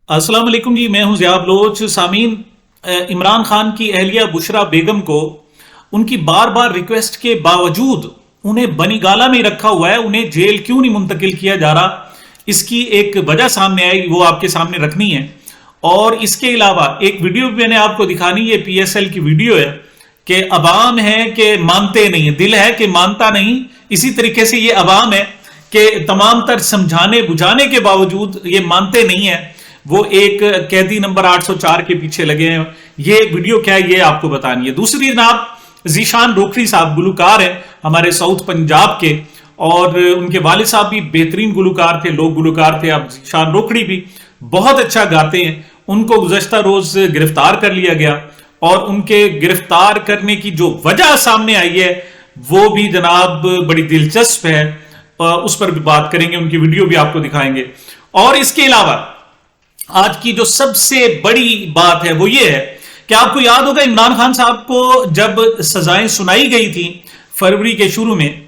अस्सलाम वालेकुम जी, मैं हूं ज़िया बलोच। सामीन, इमरान खान की अहलिया बुशरा बेगम को उनकी बार बार रिक्वेस्ट के बावजूद उन्हें बनीगाला में रखा हुआ है। उन्हें जेल क्यों नहीं मुंतकिल किया जा रहा, इसकी एक वजह सामने आई, वो आपके सामने रखनी है। और इसके अलावा एक वीडियो भी मैंने आपको दिखानी, ये PSL की वीडियो है कि अवाम है कि मानते नहीं है, दिल है कि मानता नहीं। इसी तरीके से ये अवाम है कि तमाम तर समझाने बुझाने के बावजूद ये मानते नहीं है। वो एक कैदी नंबर 804 के पीछे लगे हैं। ये वीडियो क्या है ये आपको बतानी है। दूसरी जनाब, ज़ीशान रोखड़ी साहब गुलकार हैं हमारे साउथ पंजाब के, और उनके वालिद साहब भी बेहतरीन गुलकार थे, लोग गुलकार थे। अब ज़ीशान रोखड़ी भी बहुत अच्छा गाते हैं। उनको गुज़श्ता रोज गिरफ्तार कर लिया गया, और उनके गिरफ्तार करने की जो वजह सामने आई है वो भी जनाब बड़ी दिलचस्प है। उस पर भी बात करेंगे, उनकी वीडियो भी आपको दिखाएंगे। और इसके अलावा आज की जो सबसे बड़ी बात है वो ये है कि आपको याद होगा इमरान खान साहब को जब सजाएं सुनाई गई थी फरवरी के शुरू में,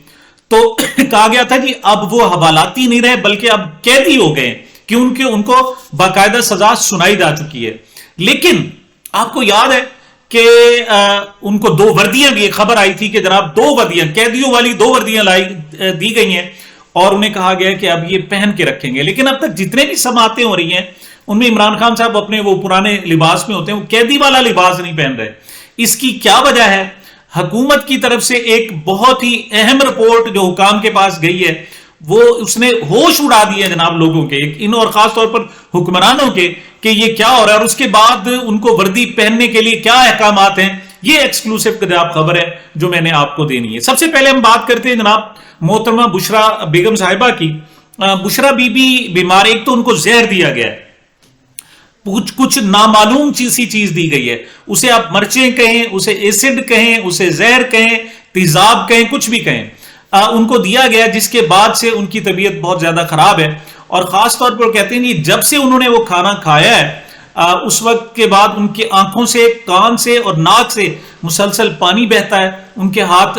तो कहा गया था कि अब वो हवालाती नहीं रहे बल्कि अब कैदी हो गए, क्योंकि उनको बाकायदा सजा सुनाई जा चुकी है। लेकिन आपको याद है कि उनको दो वर्दियां भी, एक खबर आई थी कि जनाब दो वर्दियां, कैदियों वाली दो वर्दियां दी गई हैं, और उन्हें कहा गया कि अब ये पहन के रखेंगे। लेकिन अब तक जितने भी समातें हो रही हैं उनमें इमरान खान साहब अपने वो पुराने लिबास में होते हैं, वो कैदी वाला लिबास नहीं पहन रहे। इसकी क्या वजह है? हुकूमत की तरफ से एक बहुत ही अहम रिपोर्ट जो हुकाम के पास गई है, वो उसने होश उड़ा दिए जनाब लोगों के, इन और खास तौर पर हुक्मरानों के, कि ये क्या हो रहा है और उसके बाद उनको वर्दी पहनने के लिए क्या अहकामात हैं। ये एक्सक्लूसिव जनाब खबर है जो मैंने आपको देनी है। सबसे पहले हम बात करते हैं जनाब मोहतरमा बुशरा बेगम साहिबा की। बुशरा बीबी बीमार, एक तो उनको जहर दिया गया है, कुछ नामालूम सी चीज दी गई है। उसे आप मर्चें कहें, उसे एसिड कहें, उसे जहर कहें, तेजाब कहें, कुछ भी कहें, उनको दिया गया, जिसके बाद से उनकी तबीयत बहुत ज्यादा खराब है। और खास तौर पर कहते हैं जब से उन्होंने वो खाना खाया है उस वक्त के बाद उनकी आंखों से, कान से और नाक से मुसलसल पानी बहता है। उनके हाथ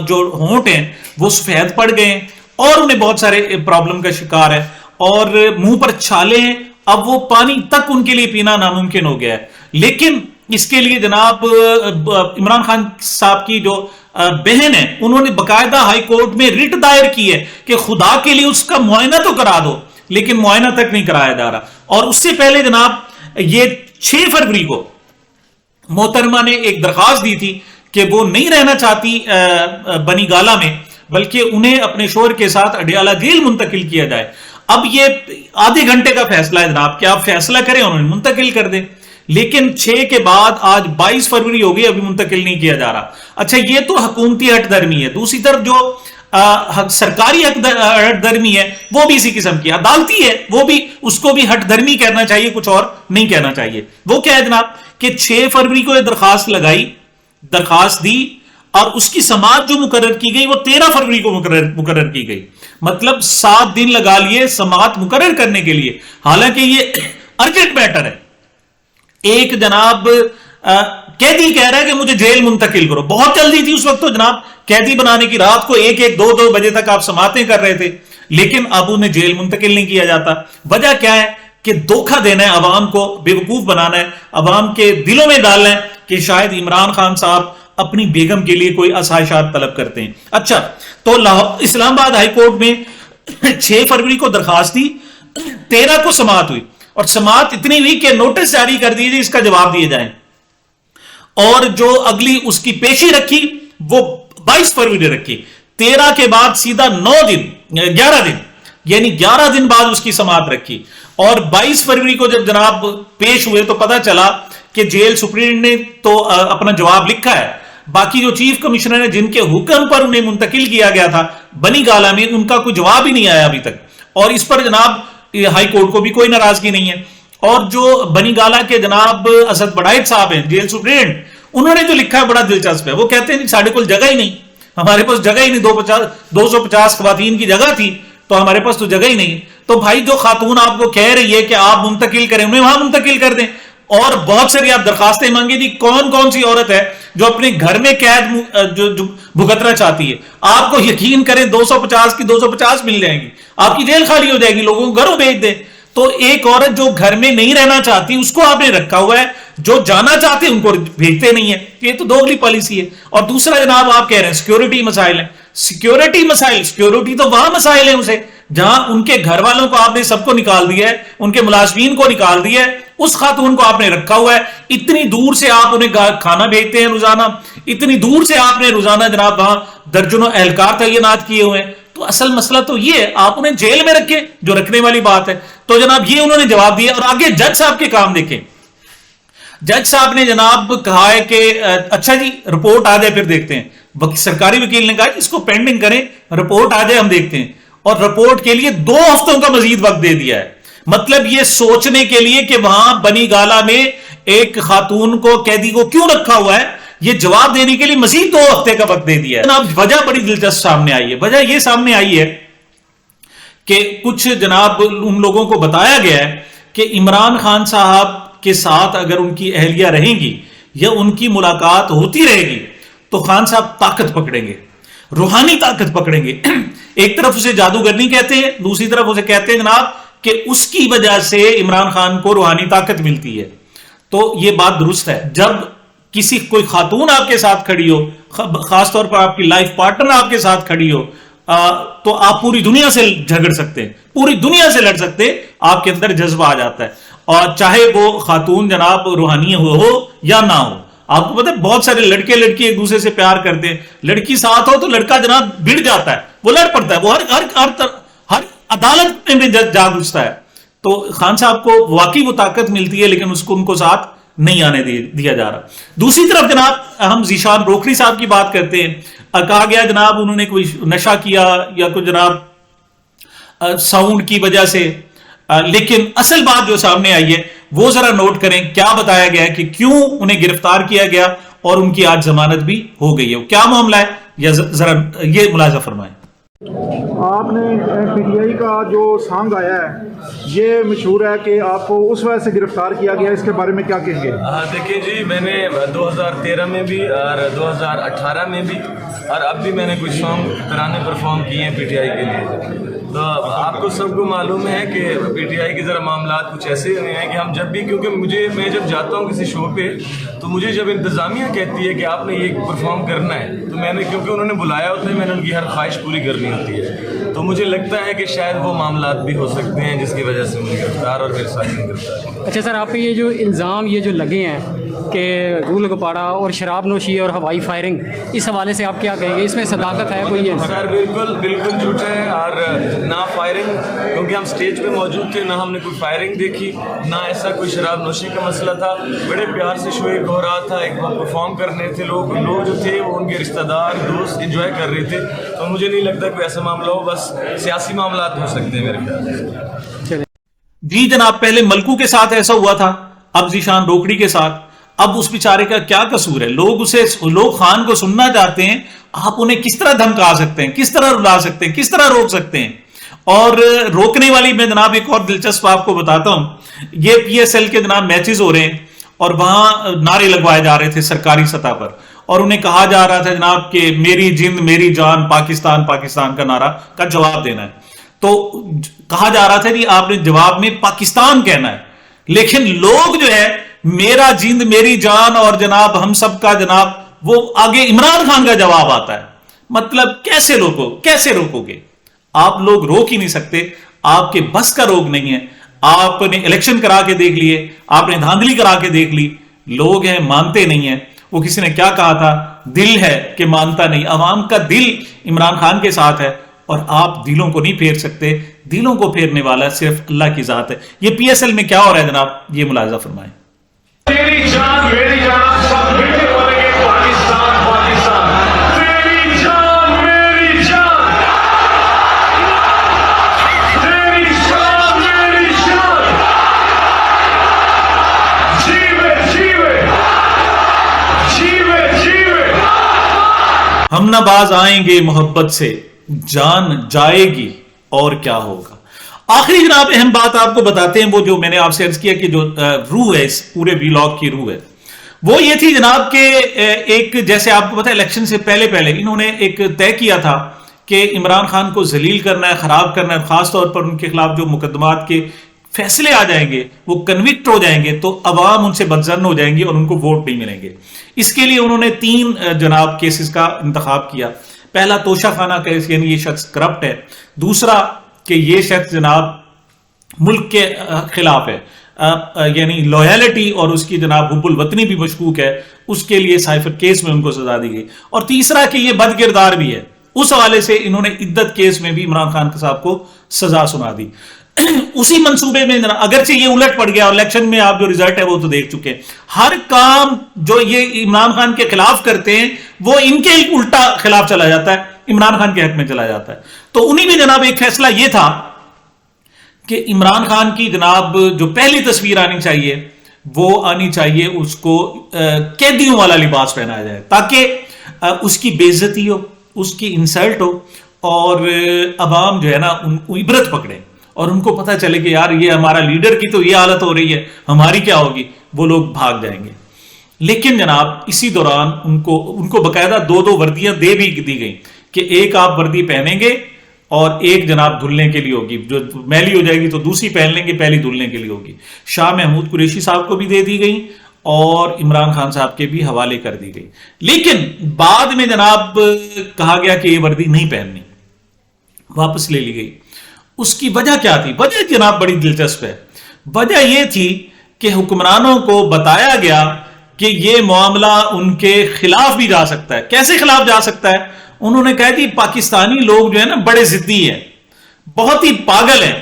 जो होंठ हैं वो सफेद पड़ गए हैं, और उन्हें बहुत सारे प्रॉब्लम का शिकार है, और मुंह पर छाले हैं। अब वो पानी तक उनके लिए पीना नामुमकिन हो गया है। लेकिन इसके लिए जनाब इमरान खान साहब की जो बहन है, उन्होंने बकायदा हाई कोर्ट में रिट दायर की है कि खुदा के लिए उसका मुआयना तो करा दो, लेकिन मुआयना तक नहीं कराया जा रहा। और उससे पहले जनाब ये 6 फरवरी को मोहतरमा ने एक दरखास्त दी थी कि वो नहीं रहना चाहती बनीगाला में, बल्कि उन्हें अपने शोहर के साथ अडियाला जेल मुंतकिल किया जाए। अब ये आधे घंटे का फैसला है जनाब कि आप फैसला करें और उन्हें मुंतकिल कर दें। लेकिन 6 के बाद आज 22 फरवरी हो गई, अभी मुंतकिल नहीं किया जा रहा। अच्छा, ये तो हुकूमती हटदर्मी है। दूसरी तरफ जो सरकारी हटदर्मी है वो भी इसी किस्म की अदालती है, वो भी, उसको भी हटदर्मी कहना चाहिए, कुछ और नहीं कहना चाहिए। वो क्या है जनाब कि 6 फरवरी को ये दरखास्त दी, और उसकी समाअत जो मुकर्रर की गई वो 13 फरवरी को मुकर्रर की गई। मतलब 7 दिन लगा लिए समाअत मुकर्रर करने के लिए, हालांकि ये अर्जेंट मैटर है। एक जनाब कैदी कह रहा है कि मुझे जेल मुंतकिल करो। बहुत जल्दी थी उस वक्त तो जनाब कैदी बनाने की, रात को 1-1, 2-2 बजे तक आप समातें कर रहे थे, लेकिन अब उन्हें जेल मुंतकिल नहीं किया जाता। वजह क्या है कि धोखा देना है, अवाम को बेवकूफ बनाना है, अवाम के दिलों में डालना है कि शायद इमरान खान साहब अपनी बेगम के लिए कोई आसाइशात तलब करते हैं। अच्छा, तो इस्लामाबाद हाई कोर्ट में 6 फरवरी को दरखास्त दी, 13 को समाअत हुई, और समाअत इतनी हुई कि नोटिस जारी कर दिए इसका जवाब दिए जाए, और जो अगली उसकी पेशी रखी वो 22 फरवरी रखी। 13 के बाद सीधा 11 दिन, यानी 11 दिन बाद उसकी समाअत रखी। और 22 फरवरी को जब जनाब पेश हुए तो पता चला कि जेल सुप्रीम ने तो अपना जवाब लिखा है, बाकी जो चीफ कमिश्नर है जिनके हुक्म पर उन्हें मुंतकिल किया गया था बनीगाला में, उनका कोई जवाब ही नहीं आया अभी तक। और इस पर जनाब हाई कोर्ट को भी कोई नाराजगी नहीं है। और जो बनीगाला के जनाब असद बड़ाइत साहब हैं जेल सुप्रीम, उन्होंने जो लिखा है बड़ा दिलचस्प है। वो कहते हैं साढ़े को जगह ही नहीं, हमारे पास जगह ही नहीं, 250 खवातीन की जगह थी तो हमारे पास तो जगह ही नहीं। तो भाई जो खातून आपको कह रही है कि आप मुंतकिल करें, उन्हें वहां मुंतकिल कर दें। और बहुत सारी आप दरखास्तें मांगी थी, कौन कौन सी औरत है जो अपने घर में कैद जो भुगतना चाहती है? आपको यकीन करें 250 की 250 मिल जाएंगी, आपकी जेल खाली हो जाएगी, लोगों को घरों भेज दें। تو ایک عورت جو گھر میں نہیں رہنا چاہتی اس کو آپ نے رکھا ہوا ہے, جو جانا چاہتے ان کو بھیجتے نہیں ہیں. یہ تو دوگلی پالیسی ہے. اور دوسرا جناب آپ کہہ رہے ہیں سیکیورٹی مسائل ہیں. سیکیورٹی مسائل, سیکیورٹی تو وہاں مسائل ہیں اسے جہاں ان کے گھر والوں کو آپ نے سب کو نکال دیا ہے, ان کے ملازمین کو نکال دیا ہے, اس خاتون کو آپ نے رکھا ہوا ہے. اتنی دور سے آپ انہیں کھانا بھیجتے ہیں روزانہ, اتنی دور سے آپ نے روزانہ جناب وہاں درجنوں اہلکار تعینات کیے ہوئے ہیں. تو اصل مسئلہ تو یہ ہے, آپ انہیں جیل میں رکھے جو رکھنے والی بات ہے. تو جناب یہ انہوں نے جواب دیا. اور آگے جج صاحب کے کام دیکھیں. جج صاحب نے جناب کہا ہے کہ اچھا جی رپورٹ آ جائے پھر دیکھتے ہیں. سرکاری وکیل نے کہا اس کو پینڈنگ کریں, رپورٹ آ جائے ہم دیکھتے ہیں. اور رپورٹ کے لیے 2 ہفتوں کا مزید وقت دے دیا ہے. مطلب یہ سوچنے کے لیے کہ وہاں بنی گالا میں ایک خاتون کو, قیدی کو کیوں رکھا ہوا ہے, یہ جواب دینے کے لیے مزید 2 ہفتے کا وقت دے دیا ہے. جناب وجہ بڑی دلچسپ سامنے آئی ہے. وجہ یہ سامنے آئی ہے کہ کچھ جناب ان لوگوں کو بتایا گیا ہے کہ عمران خان صاحب کے ساتھ اگر ان کی اہلیہ رہیں گی یا ان کی ملاقات ہوتی رہے گی تو خان صاحب طاقت پکڑیں گے, روحانی طاقت پکڑیں گے. ایک طرف اسے جادوگرنی کہتے ہیں, دوسری طرف اسے کہتے ہیں جناب کہ اس کی وجہ سے عمران خان کو روحانی طاقت ملتی ہے. تو یہ بات درست ہے. جب کسی کوئی خاتون آپ کے ساتھ کھڑی ہو, خاص طور پر آپ کی لائف پارٹنر آپ کے ساتھ کھڑی ہو, تو آپ پوری دنیا سے جھگڑ سکتے ہیں, پوری دنیا سے لڑ سکتے ہیں. آپ کے اندر جذبہ آ جاتا ہے. اور چاہے وہ خاتون جناب روحانی ہو یا نہ ہو. آپ کو پتہ ہے بہت سارے لڑکے لڑکی ایک دوسرے سے پیار کرتے ہیں, لڑکی ساتھ ہو تو لڑکا جناب بھڑ جاتا ہے, وہ لڑ پڑتا ہے, وہ ہر عدالت میں جا گھستا ہے. تو خان صاحب کو واقعی وہ طاقت ملتی ہے, لیکن اس کو ان کو ساتھ نہیں آنے دیا جا رہا. دوسری طرف جناب ہم ذیشان روکڑی صاحب کی بات کرتے ہیں. کہا گیا جناب انہوں نے کوئی نشہ کیا یا کوئی جناب ساؤنڈ کی وجہ سے, لیکن اصل بات جو سامنے آئی ہے وہ ذرا نوٹ کریں. کیا بتایا گیا ہے کہ کیوں انہیں گرفتار کیا گیا اور ان کی آج ضمانت بھی ہو گئی ہے, کیا معاملہ ہے, یا ذرا یہ ملاحظہ فرمائیں. آپ نے پی ٹی آئی کا جو سانگ آیا ہے یہ مشہور ہے کہ آپ کو اس وجہ سے گرفتار کیا گیا, اس کے بارے میں کیا کہیں گے؟ دیکھیں جی, میں نے 2013 میں بھی اور 2018 میں بھی اور اب بھی میں نے کچھ سانگ ترانے پرفارم کیے ہیں پی ٹی آئی کے لیے. تو آپ کو سب کو معلوم ہے کہ پی ٹی آئی کے ذرا معاملات کچھ ایسے ہوئے ہیں کہ ہم جب بھی, کیونکہ میں جب جاتا ہوں کسی شو پہ تو مجھے جب انتظامیہ کہتی ہے کہ آپ نے یہ پرفارم کرنا ہے, تو میں نے, کیونکہ انہوں نے بلایا ہوتا ہے, میں نے ان کی ہر خواہش پوری کرنی ہوتی ہے. تو مجھے لگتا ہے کہ شاید وہ معاملات بھی ہو سکتے ہیں جس کی وجہ سے مجھے گرفتار اور میرے ساتھی گرفتار. اچھا سر, آپ پہ یہ جو الزام یہ جو لگے ہیں کہ رول گپاڑا اور شراب نوشی اور ہوائی فائرنگ, اس حوالے سے آپ کیا کہیں گے؟ اس میں صداقت ہے کوئی؟ سر بالکل جھوٹ ہے. اور نہ فائرنگ, کیونکہ ہم اسٹیج پہ موجود تھے, نہ ہم نے کوئی فائرنگ دیکھی, نہ ایسا کوئی شراب نوشی کا مسئلہ تھا. بڑے پیار سے شو ایک ہو رہا تھا, ایک وقت پرفارم کرنے تھے لوگ جو تھے وہ ان کے رشتہ دار دوست انجوائے کر رہے تھے. تو مجھے نہیں لگتا کوئی ایسا معاملہ ہو, بس سیاسی معاملات ہو سکتے ہیں میرے خیال سے. جی جناب, پہلے ملکو کے ساتھ ایسا ہوا تھا, اب ذیشان روکڑی کے ساتھ. اب اس بیچارے کا کیا قصور ہے؟ لوگ خان کو سننا چاہتے ہیں, آپ انہیں کس طرح دھمکا سکتے ہیں, کس طرح رلا سکتے ہیں, کس طرح روک سکتے ہیں؟ اور روکنے والی میں جناب ایک اور دلچسپ آپ کو بتاتا ہوں. یہ پی ایس ایل کے جناب میچز ہو رہے ہیں اور وہاں نعرے لگوائے جا رہے تھے سرکاری سطح پر, اور انہیں کہا جا رہا تھا جناب کہ میری جند میری جان پاکستان پاکستان کا نعرہ کا جواب دینا ہے. تو کہا جا رہا تھا کہ آپ نے جواب میں پاکستان کہنا ہے, لیکن لوگ جو ہے میرا جند میری جان اور جناب ہم سب کا جناب, وہ آگے عمران خان کا جواب آتا ہے. مطلب کیسے روکو گے؟ آپ لوگ روک ہی نہیں سکتے, آپ کے بس کا روگ نہیں ہے. آپ نے الیکشن کرا کے دیکھ لیے, آپ نے دھاندلی کرا کے دیکھ لی, لوگ ہیں مانتے نہیں ہیں. وہ کسی نے کیا کہا تھا, دل ہے کہ مانتا نہیں. عوام کا دل عمران خان کے ساتھ ہے اور آپ دلوں کو نہیں پھیر سکتے. دلوں کو پھیرنے والا صرف اللہ کی ذات ہے. یہ پی ایس ایل میں کیا ہو رہا ہے جناب, یہ ملاحظہ فرمائیں. تیری جان میری جان سب ملتے بولیں گے پاکستان پاکستان. تیری جان میری جان, تیری جان میری جان, جیوے جیوے جیوے جیوے. ہم نہ باز آئیں گے محبت سے, جان جائے گی اور کیا ہوگا. آخری جناب اہم بات آپ کو بتاتے ہیں, وہ جو میں نے آپ سے عرض کیا کہ جو روح ہے اس پورے ویلاگ کی روح ہے, وہ یہ تھی جناب کہ ایک, جیسے آپ کو پتا ہے الیکشن سے پہلے انہوں نے ایک طے کیا تھا کہ عمران خان کو ذلیل کرنا ہے, خراب کرنا ہے, خاص طور پر ان کے خلاف جو مقدمات کے फैसले आ जाएंगे, वो कन्विक्ट हो जाएंगे, तो अवाम उनसे बदजन हो जाएंगी और उनको वोट नहीं मिलेंगे। इसके लिए उन्होंने 3 जनाब केसेस का इंतखाब किया। पहला तोशा खाना केस, यानी ये शख्स करप्ट है। दूसरा कि ये शख्स जनाब मुल्क के खिलाफ है, यानी लॉयलिटी और उसकी जनाब हुब्बुल वतनी भी मशकूक है, उसके लिए साइफर केस में उनको सजा दी गई। और तीसरा कि ये बदकिरदार भी है, उस हवाले से इन्होंने इद्दत केस में भी इमरान खान साहब को सजा सुना दी। उसी मंसूबे में अगरचे ये उलट पड़ गया और इलेक्शन में आप जो रिजल्ट है वो तो देख चुके हैं। हर काम जो ये इमरान खान के खिलाफ करते हैं वो इनके उल्टा खिलाफ चला जाता है, इमरान खान के हक में चला जाता है। तो उन्हीं में जनाब एक फैसला ये था कि इमरान खान की जनाब जो पहली तस्वीर आनी चाहिए वो आनी चाहिए, उसको कैदियों वाला लिबास पहनाया जाए ताकि उसकी बेइज्जती हो, उसकी इंसल्ट हो और अवाम जो है ना उनको इबरत पकड़े और उनको पता चले कि यार ये हमारा लीडर की तो ये हालत हो रही है, हमारी क्या होगी, वो लोग भाग जाएंगे। लेकिन जनाब इसी दौरान उनको बकायदा 2-2 वर्दियां दे भी दी गई कि एक आप वर्दी पहनेंगे और एक जनाब धुलने के लिए होगी, जो मैली हो जाएगी तो दूसरी पहन लेंगे, पहली धुलने के लिए होगी। शाह महमूद कुरैशी साहब को भी दे दी गई और इमरान खान साहब के भी हवाले कर दी गई। लेकिन बाद में जनाब कहा गया कि ये वर्दी नहीं पहननी, वापस ले ली गई। उसकी वजह क्या थी? वजह जनाब बड़ी दिलचस्प है। वजह यह थी कि हुक्मरानों को बताया गया कि यह मामला उनके खिलाफ भी जा सकता है। कैसे खिलाफ जा सकता है? उन्होंने कहा कि पाकिस्तानी लोग जो है ना बड़े जिद्दी हैं, बहुत ही पागल हैं।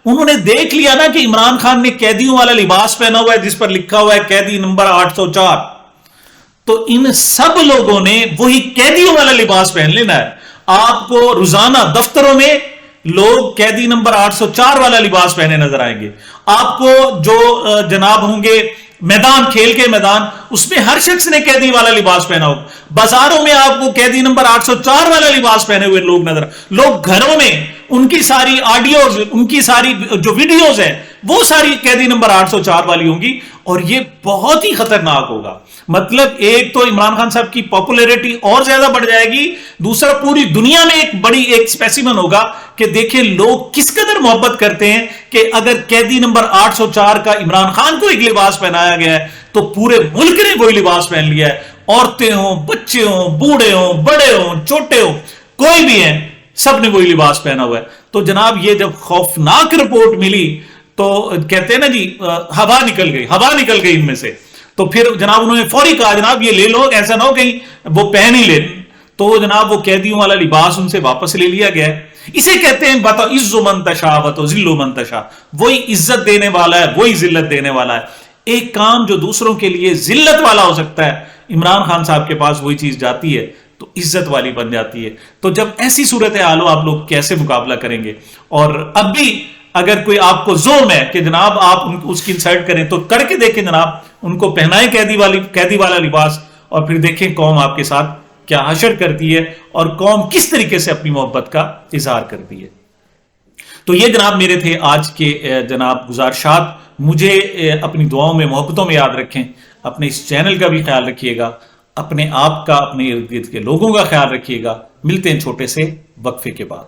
उन्होंने देख लिया ना कि इमरान खान ने कैदियों वाला लिबास पहना हुआ है जिस पर लिखा हुआ है कैदी नंबर 804, तो इन सब लोगों ने वही कैदियों वाला लिबास पहन लेना है। आपको रोजाना दफ्तरों में लोग कैदी नंबर 804 वाला लिबास पहने नजर आएंगे। आपको जो जनाब होंगे मैदान, खेल के मैदान, उसमें हर शख्स ने कैदी वाला लिबास पहना हो। बाजारों में आपको कैदी नंबर 804 वाला लिबास पहने हुए लोग घरों में उनकी सारी ऑडियोज, उनकी सारी जो वीडियोज है वो सारी कैदी नंबर 804 वाली होंगी और ये बहुत ही खतरनाक होगा। मतलब एक तो इमरान खान साहब की पॉपुलैरिटी और ज्यादा बढ़ जाएगी, दूसरा पूरी दुनिया में एक स्पेसिमन होगा कि देखें लोग किस कदर मोहब्बत करते हैं कि अगर कैदी नंबर 804 का इमरान खान को एक लिबास पहनाया गया है तो पूरे मुल्क ने वही लिबास पहन लिया है। औरतें हो, बच्चे हो, बूढ़े हो, बड़े हो, छोटे हो, कोई भी है, सबने वही लिबास पहना हुआ है। तो जनाब ये जब खौफनाक रिपोर्ट मिली तो कहते हैं ना जी हवा निकल गई इनमें से। तो फिर जनाब उन्होंने फौरी कहा जनाब ये ले लो, ऐसा ना हो कहीं वो पहन ही ले। तो जनाब वो कैदियों वाला लिबास उनसे वापस ले लिया गया है। इसे कहते हैं बताओ इज्जो मंतशा वतो जिल्लो मंतशा, वही इज्जत देने वाला है, वही जिल्लत देने वाला है। एक काम जो दूसरों के लिए जिल्लत वाला हो सकता है, इमरान खान साहब के पास वही चीज जाती है तो इज्जत वाली बन जाती है। तो जब ऐसी सूरत हाल हो आप लोग कैसे मुकाबला करेंगे? और अब भी अगर कोई आपको जोम है कि जनाब आप उसकी इंसल्ट करें तो करके देखें जनाब, उनको पहनाएं कैदी वाला लिबास और फिर देखें कौम आपके साथ क्या हशर करती है और कौम किस तरीके से अपनी मोहब्बत का इजहार करती है। तो ये जनाब मेरे थे आज के जनाब गुजारिशात। मुझे अपनी दुआओं में, मोहब्बतों में याद रखें। अपने इस चैनल का भी ख्याल रखिएगा, अपने आप का, अपने इर्द गिर्द के लोगों का ख्याल रखिएगा। मिलते हैं छोटे से वक्फे के बाद।